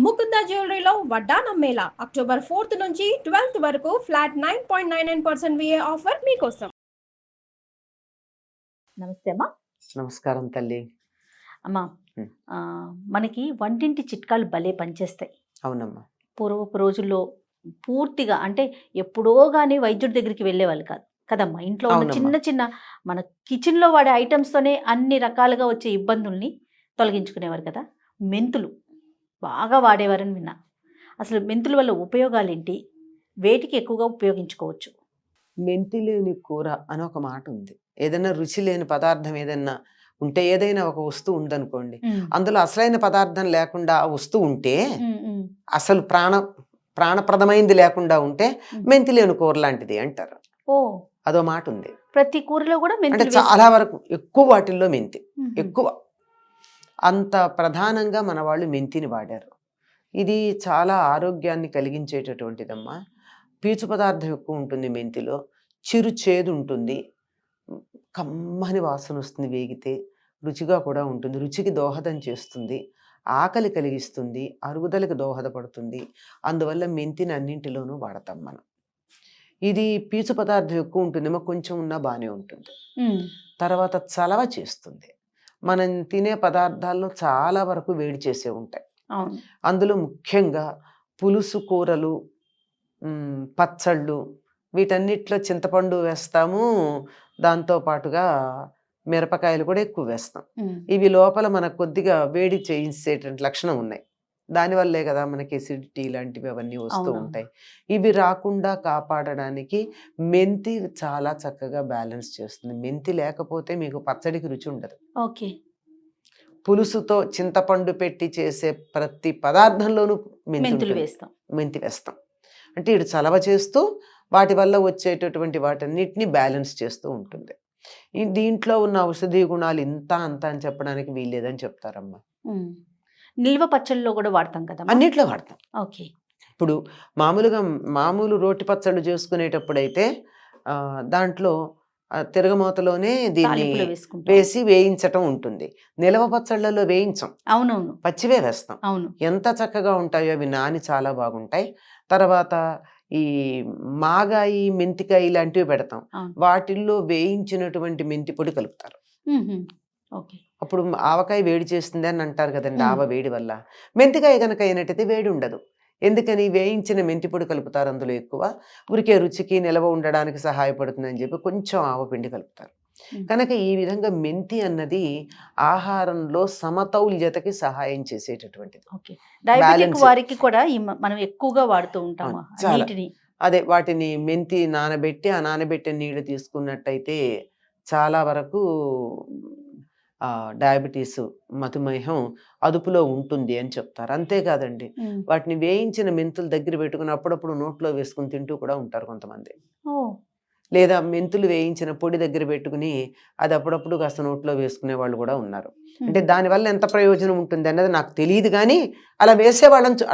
ముకుంద జ్యువెలరీలో వడ్డానం Mela October 4th నుంచి 12th వరకు ఫ్లాట్ 9.99% VA ఆఫర్ మీకోసం. నమస్తే అమ్మా. నమస్కారం తల్లి. అమ్మా, మనకి వంటింటి చిట్కాలు భలే పనిచేస్తాయి. అవునమ్మా. పూర్వపు రోజుల్లో పూర్తిగా అంటే ఎప్పుడో కానీ వైద్యుడి దగ్గరికి వెళ్ళేవాళ్ళు కాదు కదమ్మా. ఇంట్లో ఉన్న చిన్న చిన్న మన కిచెన్లో వాడే ఐటమ్స్తోనే అన్ని రకాలుగా వచ్చే ఇబ్బందుల్ని తొలగించుకునేవారు కదా. మెంతులు బాగా వాడేవారని విన్నా. అసలు మెంతుల వల్ల ఉపయోగాలు ఏంటి, వేటికి ఎక్కువగా ఉపయోగించుకోవచ్చు? మెంతి లేని కూర అని ఒక మాట ఉంది. ఏదైనా రుచి లేని పదార్థం ఏదైనా ఉంటే, ఏదైనా ఒక వస్తువు ఉందనుకోండి, అందులో అసలైన పదార్థం లేకుండా ఆ వస్తువు ఉంటే, అసలు ప్రాణప్రదమైంది లేకుండా ఉంటే మెంతి లేని కూర లాంటిది అంటారు. అదో మాట ఉంది. ప్రతి కూరలో కూడా అంటే చాలా వరకు ఎక్కువ వాటిల్లో మెంతి ఎక్కువ, అంత ప్రధానంగా మన వాళ్ళు మెంతిని వాడారు. ఇది చాలా ఆరోగ్యాన్ని కలిగించేటటువంటిదమ్మా. పీచు పదార్థం ఎక్కువ ఉంటుంది మెంతిలో, చిరు చేదు ఉంటుంది, కమ్మని వాసన వస్తుంది, వేగితే రుచిగా కూడా ఉంటుంది, రుచికి దోహదం చేస్తుంది, ఆకలి కలిగిస్తుంది, అరుగుదలకు దోహదపడుతుంది. అందువల్ల మెంతిని అన్నింటిలోనూ వాడతాం మనం. ఇది పీచు పదార్థం ఎక్కువ ఉంటుందేమో, కొంచెం ఉన్నా బాగానే ఉంటుంది. తర్వాత చలవ చేస్తుంది. మనం తినే పదార్థాల్లో చాలా వరకు వేడి చేసే ఉంటాయి. అందులో ముఖ్యంగా పులుసు కూరలు, పచ్చళ్ళు, వీటన్నిటిలో చింతపండు వేస్తాము, దాంతో పాటుగా మిరపకాయలు కూడా ఎక్కువ వేస్తాం. ఇవి లోపల మనకు కొద్దిగా వేడి చేయించేటువంటి లక్షణం ఉన్నాయి. దానివల్లే కదా మనకి ఎసిడిటీ ఇలాంటివి అవన్నీ వస్తూ ఉంటాయి. ఇవి రాకుండా కాపాడడానికి మెంతి చాలా చక్కగా బ్యాలెన్స్ చేస్తుంది. మెంతి లేకపోతే మీకు పచ్చడికి రుచి ఉండదు. పులుసుతో చింతపండు పెట్టి చేసే ప్రతి పదార్థంలోనూ మెంతి వేస్తాం. అంటే ఇటు చలవ చేస్తూ వాటి వల్ల వచ్చేటటువంటి వాటన్నిటిని బ్యాలెన్స్ చేస్తూ ఉంటుంది. దీంట్లో ఉన్న ఔషధీ గుణాలు ఇంత అంత అని చెప్పడానికి వీల్లేదని చెప్తారమ్మా. నిల్వ పచ్చళ్ళలో కూడా వాడతాం కదా, అన్నిట్లో వాడతాం. ఇప్పుడు మామూలు రోటి పచ్చళ్ళు చేసుకునేటప్పుడు అయితే దాంట్లో తిరగమూతలోనే దీన్ని వేసి వేయించటం ఉంటుంది. నిలవ పచ్చళ్ళలో వేయించం, అవునవును, పచ్చివే వేస్తాం. ఎంత చక్కగా ఉంటాయో అవి, నాని చాలా బాగుంటాయి. తర్వాత ఈ మాగాయి, మెంతికాయ ఇలాంటివి పెడతాం, వాటిల్లో వేయించినటువంటి మెంతి పొడి కలుపుతారు. అప్పుడు ఆవకాయ వేడి చేస్తుంది అని అంటారు కదండి, ఆవ వేడి వల్ల. మెంతికాయ కనుక అయినట్టయితే వేడి ఉండదు. ఎందుకని? వేయించిన మెంతి పొడి కలుపుతారు అందులో ఎక్కువ, ఉరికే రుచికి నిలవ ఉండడానికి సహాయపడుతుంది అని చెప్పి కొంచెం ఆవపిండి కలుపుతారు. కనుక ఈ విధంగా మెంతి అన్నది ఆహారంలో సమతౌల్యతకి సహాయం చేసేటటువంటిది. వారికి కూడా మనం ఎక్కువగా వాడుతూ ఉంటాం. అదే వాటిని మెంతి నానబెట్టి, ఆ నానబెట్టిన నీళ్లు తీసుకున్నట్టయితే చాలా వరకు డయాబెటీస్, మధుమేహం అదుపులో ఉంటుంది అని చెప్తారు. అంతేకాదండి, వాటిని వేయించిన మెంతులు దగ్గర పెట్టుకుని అప్పుడప్పుడు నోట్లో వేసుకుని తింటూ కూడా ఉంటారు కొంతమంది. లేదా మెంతులు వేయించిన పొడి దగ్గర పెట్టుకుని అది అప్పుడప్పుడు కాస్త నోట్లో వేసుకునే వాళ్ళు కూడా ఉన్నారు. అంటే దానివల్ల ఎంత ప్రయోజనం ఉంటుంది అన్నది నాకు తెలియదు, కానీ అలా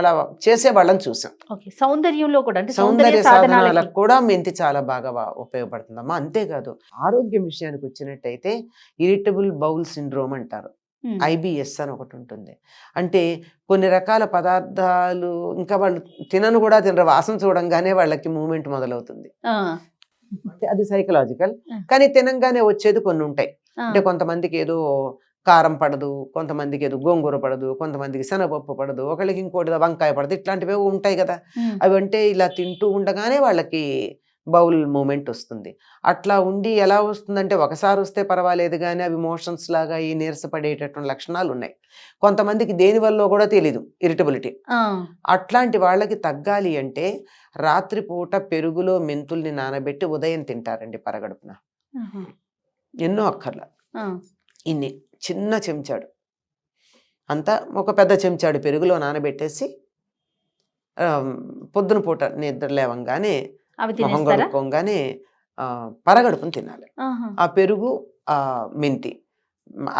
అలా చేసేవాళ్ళని చూసాం. సౌందర్యంలో కూడా, సౌందర్య సాధనాలకు కూడా మెంతి చాలా బాగా ఉపయోగపడుతుందమ్మా. అంతేకాదు, ఆరోగ్యం విషయానికి వచ్చినట్టయితే ఇరిటబుల్ బౌల్ సిండ్రోమ్ అంటారు, IBS అని ఒకటి ఉంటుంది. అంటే కొన్ని రకాల పదార్థాలు ఇంకా వాళ్ళు తినను కూడా తినరు, వాసన చూడంగానే వాళ్ళకి మూమెంట్ మొదలవుతుంది. అంటే అది సైకలాజికల్, కానీ తినంగానే వచ్చేది కొన్ని ఉంటాయి. అంటే కొంతమందికి ఏదో కారం పడదు, కొంతమందికి ఏదో గోంగూర పడదు, కొంతమందికి శనగపప్పు పడదు, ఒకళ్ళకి ఇంకోటి వంకాయ పడదు, ఇట్లాంటివి ఉంటాయి కదా. అవి అంటే ఇలా తింటూ ఉండగానే వాళ్ళకి బౌల్ మూమెంట్ వస్తుంది. అట్లా ఉండి ఎలా వస్తుందంటే, ఒకసారి వస్తే పర్వాలేదు కానీ అవి మోషన్స్ లాగా ఈ నీరసపడేటటువంటి లక్షణాలు ఉన్నాయి. కొంతమందికి దేనివల్ల కూడా తెలీదు, ఇరిటబిలిటీ. అట్లాంటి వాళ్ళకి తగ్గాలి అంటే రాత్రిపూట పెరుగులో మెంతుల్ని నానబెట్టి ఉదయం తింటారండి పరగడుపున. ఎన్నో అక్కర్లా, ఇన్ని చిన్న చెంచాడు అంతా, ఒక పెద్ద చెంచాడు పెరుగులో నానబెట్టేసి పొద్దున పూట నిద్ర లేవంగానే మొహం కడుక్కోగానే పరగడుపుని తినాలి ఆ పెరుగు, ఆ మెంతి.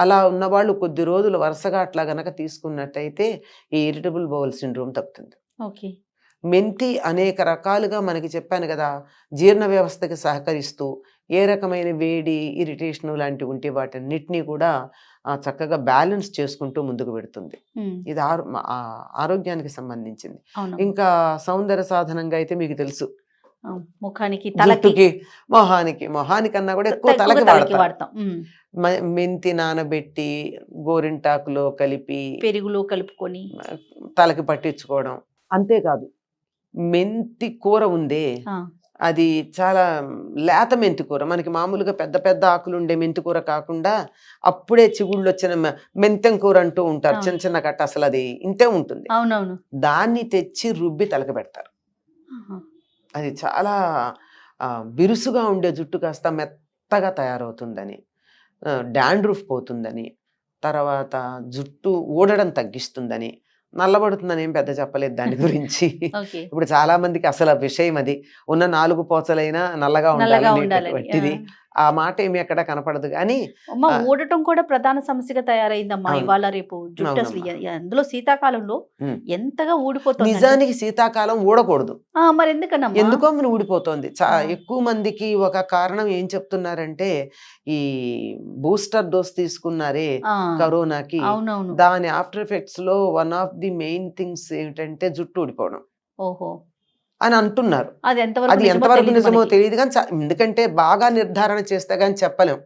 అలా ఉన్నవాళ్ళు కొద్ది రోజులు వరుసగా అట్లా గనక తీసుకున్నట్టయితే ఈ ఇరిటబుల్ బౌల్ సిండ్రోమ్ తగ్గుతుంది. మెంతి అనేక రకాలుగా మనకి చెప్పాను కదా, జీర్ణ వ్యవస్థకి సహకరిస్తూ ఏ రకమైన వేడి, ఇరిటేషన్ లాంటివి ఉంటే వాటన్నిటినీ కూడా చక్కగా బ్యాలెన్స్ చేసుకుంటూ ముందుకు పెడుతుంది. ఇది ఆరోగ్యానికి సంబంధించింది. ఇంకా సౌందర్య సాధనంగా అయితే మీకు తెలుసు, ముఖానికి, జుట్టుకి, మొహానికన్నా కూడా ఎక్కువ తలకి వాడతాం. మెంతి నానబెట్టి గోరింటాకులో కలిపి పెరుగులో కలుపుకొని తలకి పట్టించుకోవడం. అంతేకాదు, మెంతి కూర ఉందే, అది చాలా లేత మెంతి కూర, మనకి మామూలుగా పెద్ద పెద్ద ఆకులు ఉండే మెంతి కూర కాకుండా అప్పుడే చిగుళ్ళు వచ్చిన మెంతెం కూర అంటూ ఉంటారు, చిన్న చిన్న కట్ట, అసలు అది ఇంతే ఉంటుంది. అవునవును. దాన్ని తెచ్చి రుబ్బి తలకి పెడతారు. అది చాలా బిరుసుగా ఉండే జుట్టు కాస్త మెత్తగా తయారవుతుందని, డాండ్రూఫ్ పోతుందని, తర్వాత జుట్టు ఊడడం తగ్గిస్తుందని, నల్లబడుతుందని ఏం పెద్ద చెప్పలేదు దాని గురించి. ఇప్పుడు చాలా మందికి అసలు ఆ విషయం అది, ఉన్న 4 పోచలైనా నల్లగా ఉండాలి, ఆ మాట ఏమి ఎక్కడ కనపడదు. కానీ ఊడటం కూడా ప్రధాన సమస్యగా తయారైందమ్మా ఇవాళ రేపు. జుట్టు అసలు అందులో శీతాకాలంలో ఎంతగా ఊడిపోతుంది. నిజానికి శీతాకాలం ఊడకూడదు, మరి ఎందుకన్నా ఎందుకో మరి ఊడిపోతుంది. ఎక్కువ మందికి ఒక కారణం ఏం చెప్తున్నారంటే, ఈ బూస్టర్ డోస్ తీసుకున్నారే కరోనాకి, దాని ఆఫ్టర్ ఎఫెక్ట్స్ లో one of the main things ఏమిటంటే జుట్టు ఊడిపోవడం అని అంటున్నారు. అది ఎంతవరకు నిజమో తెలియదు, కానీ ఎందుకంటే బాగా నిర్ధారణ చేస్తే కానీ చెప్పలేం.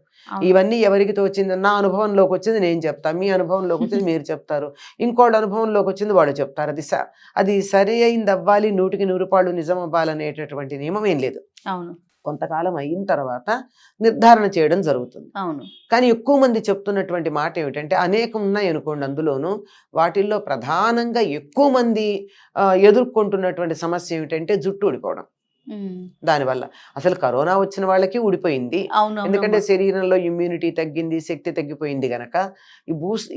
ఇవన్నీ ఎవరికి తోచింది, నా అనుభవంలోకి వచ్చింది నేను చెప్తా, మీ అనుభవంలోకి వచ్చింది మీరు చెప్తారు, ఇంకోళ్ళ అనుభవంలోకి వచ్చింది వాళ్ళు చెప్తారు. అది సరి అయింది అవ్వాలి, 100కి 100 పాళ్ళు నిజం అవ్వాలనేటటువంటి నియమం ఏం లేదు. కొంతకాలం అయిన తర్వాత నిర్ధారణ చేయడం జరుగుతుంది. కానీ ఎక్కువ మంది చెప్తున్నటువంటి మాట ఏమిటంటే, అనేకం ఉన్నాయి అనుకోండి, అందులోనూ వాటిల్లో ప్రధానంగా ఎక్కువ మంది ఎదుర్కొంటున్నటువంటి సమస్య ఏమిటంటే జుట్టు ఊడిపోవడం. దానివల్ల అసలు కరోనా వచ్చిన వాళ్ళకి ఊడిపోయింది, ఎందుకంటే శరీరంలో ఇమ్యూనిటీ తగ్గింది, శక్తి తగ్గిపోయింది గనక.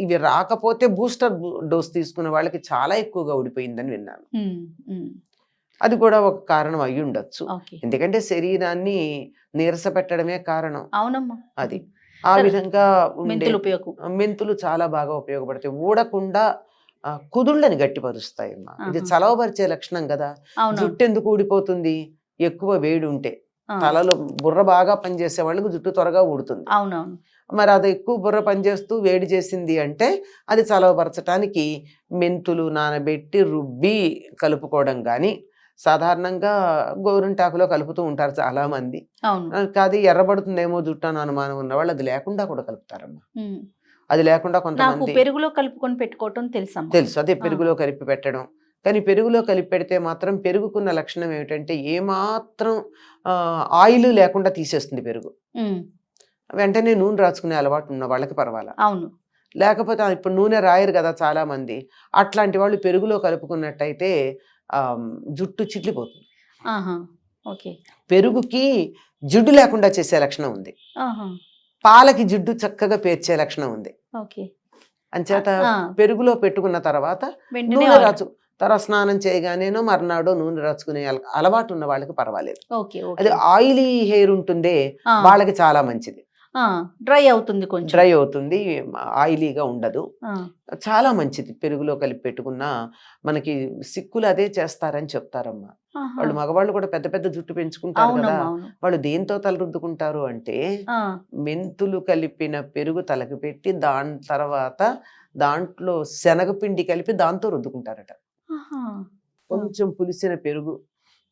ఇవి రాకపోతే బూస్టర్ డోస్ తీసుకున్న వాళ్ళకి చాలా ఎక్కువగా ఊడిపోయిందని విన్నాను. అది కూడా ఒక కారణం అయి ఉండొచ్చు, ఎందుకంటే శరీరాన్ని నీరస పెట్టడమే కారణం. అది ఆ విధంగా మెంతులు చాలా బాగా ఉపయోగపడతాయి. ఊడకుండా కుదుళ్ళని గట్టిపరుస్తాయి అమ్మా. ఇది చలవపరిచే లక్షణం కదా. జుట్టు ఎందుకు ఊడిపోతుంది? ఎక్కువ వేడి ఉంటే. తలలో బుర్ర బాగా పనిచేసే వాళ్ళకి జుట్టు త్వరగా ఊడుతుంది. మరి అది ఎక్కువ బుర్ర పనిచేస్తూ వేడి చేసింది అంటే అది చలవపరచడానికి మెంతులు నానబెట్టి రుబ్బి కలుపుకోవడం కానీ, సాధారణంగా గోరింటాకులో కలుపుతూ ఉంటారు చాలా మంది. కాదు ఎర్రబడుతుందేమో జుట్టు అని అనుమానం ఉన్న వాళ్ళు అది లేకుండా కూడా కలుపుతారమ్మా. అది లేకుండా కొంతమంది పెరుగులో కలుపుకొని పెట్టుకోవటం తెలుసు, అదే పెరుగులో కలిపి పెట్టడం. కానీ పెరుగులో కలిపి పెడితే మాత్రం పెరుగుకున్న లక్షణం ఏమిటంటే ఏమాత్రం ఆయిల్ లేకుండా తీసేస్తుంది పెరుగు. వెంటనే నూనె రాసుకునే అలవాటు ఉన్న వాళ్ళకి పర్వాలా, లేకపోతే ఇప్పుడు నూనె రాయరు కదా చాలా మంది, అట్లాంటి వాళ్ళు పెరుగులో కలుపుకున్నట్టయితే జుట్టు చిట్లిపోతుంది. పెరుగుకి జిడ్డు లేకుండా చేసే లక్షణం ఉంది, పాలకి జిడ్డు చక్కగా పేర్చే లక్షణం ఉంది. అంచేత పెరుగులో పెట్టుకున్న తర్వాత నూనె రాచు, తర్వాత స్నానం చేయగానేనో మర్నాడో నూనె రాచుకునే అలవాటు ఉన్న వాళ్ళకి పర్వాలేదు. అది ఆయిలీ హెయిర్ ఉంటుందే వాళ్ళకి చాలా మంచిది, డ్రై అవుతుంది, కొంచెం డ్రై అవుతుంది, ఆయిలీగా ఉండదు, చాలా మంచిది. పెరుగులో కలిపి పెట్టుకున్నా మనకి సిక్కులు అదే చేస్తారని చెప్తారమ్మా. వాళ్ళు మగవాళ్ళు కూడా పెద్ద పెద్ద జుట్టు పెంచుకుంటారు కదా, వాళ్ళు దేంతో తల రుద్దుకుంటారు అంటే మెంతులు కలిపిన పెరుగు తలకి పెట్టి దాని తర్వాత దాంట్లో శనగపిండి కలిపి దాంతో రుద్దుకుంటారట. కొంచెం పులిసిన పెరుగు,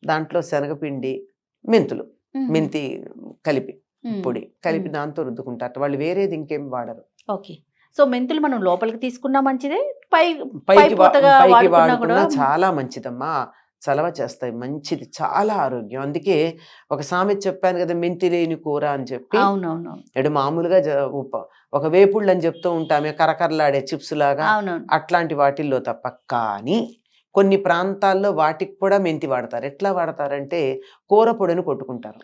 దాంట్లో శనగపిండి, మెంతి కలిపి పొడి కలిపి దాంతో రుద్దుకుంటారు వాళ్ళు, వేరేది ఇంకేం వాడరు. సో మెంతులు మనం లోపలికి తీసుకున్నా మంచిదే, పైకి వాడుకున్నా చాలా మంచిదమ్మా, చలవ చేస్తాయి, మంచిది, చాలా ఆరోగ్యం. అందుకే ఒక సామెత చెప్పాను కదా, మెంతి లేని కూర అని చెప్పి. ఎడు మామూలుగా ఒక వేపుళ్ళు అని చెప్తూ ఉంటామే, కరకరలాడే చిప్స్ లాగా, అట్లాంటి వాటిల్లో తప్ప. కానీ కొన్ని ప్రాంతాల్లో వాటికి కూడా మెంతి వాడతారు. ఎట్లా వాడతారంటే కూర పొడిని కొట్టుకుంటారు,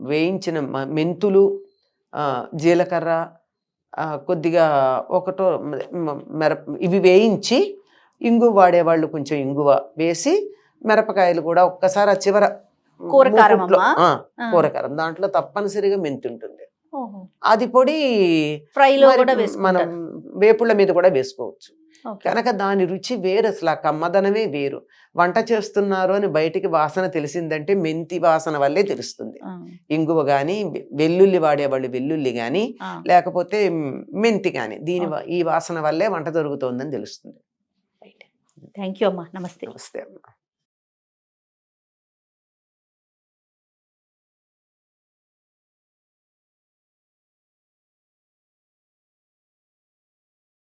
వేయించిన మెంతులు, జీలకర్ర, కొద్దిగా ఒకటో ఇవి వేయించి ఇంగువ వాడేవాళ్ళు కొంచెం ఇంగువ వేసి, మిరపకాయలు కూడా ఒక్కసారి ఆ చివర కూరకారం దాంట్లో తప్పనిసరిగా మెంతి ఉంటుంది. అది పొడి ఫ్రైలో మనం వేపుళ్ళ మీద కూడా వేసుకోవచ్చు. ఓకే. కనుక దాని రుచి వేరు, అసలు ఆ కమ్మదనమే వేరు. వంట చేస్తున్నారు అని బయటికి వాసన తెలిసిందంటే మెంతి వాసన వల్లే తెలుస్తుంది. ఆ, ఇంగువ కానీ, వెల్లుల్లి వాడేవాళ్ళు వెల్లుల్లి కానీ, ఆ. లేకపోతే మెంతి కానీ, ఓకే. ఈ వాసన వల్లే వంట జరుగుతోందని తెలుస్తుంది. థ్యాంక్ యూ అమ్మా. నమస్తే. నమస్తే అమ్మా.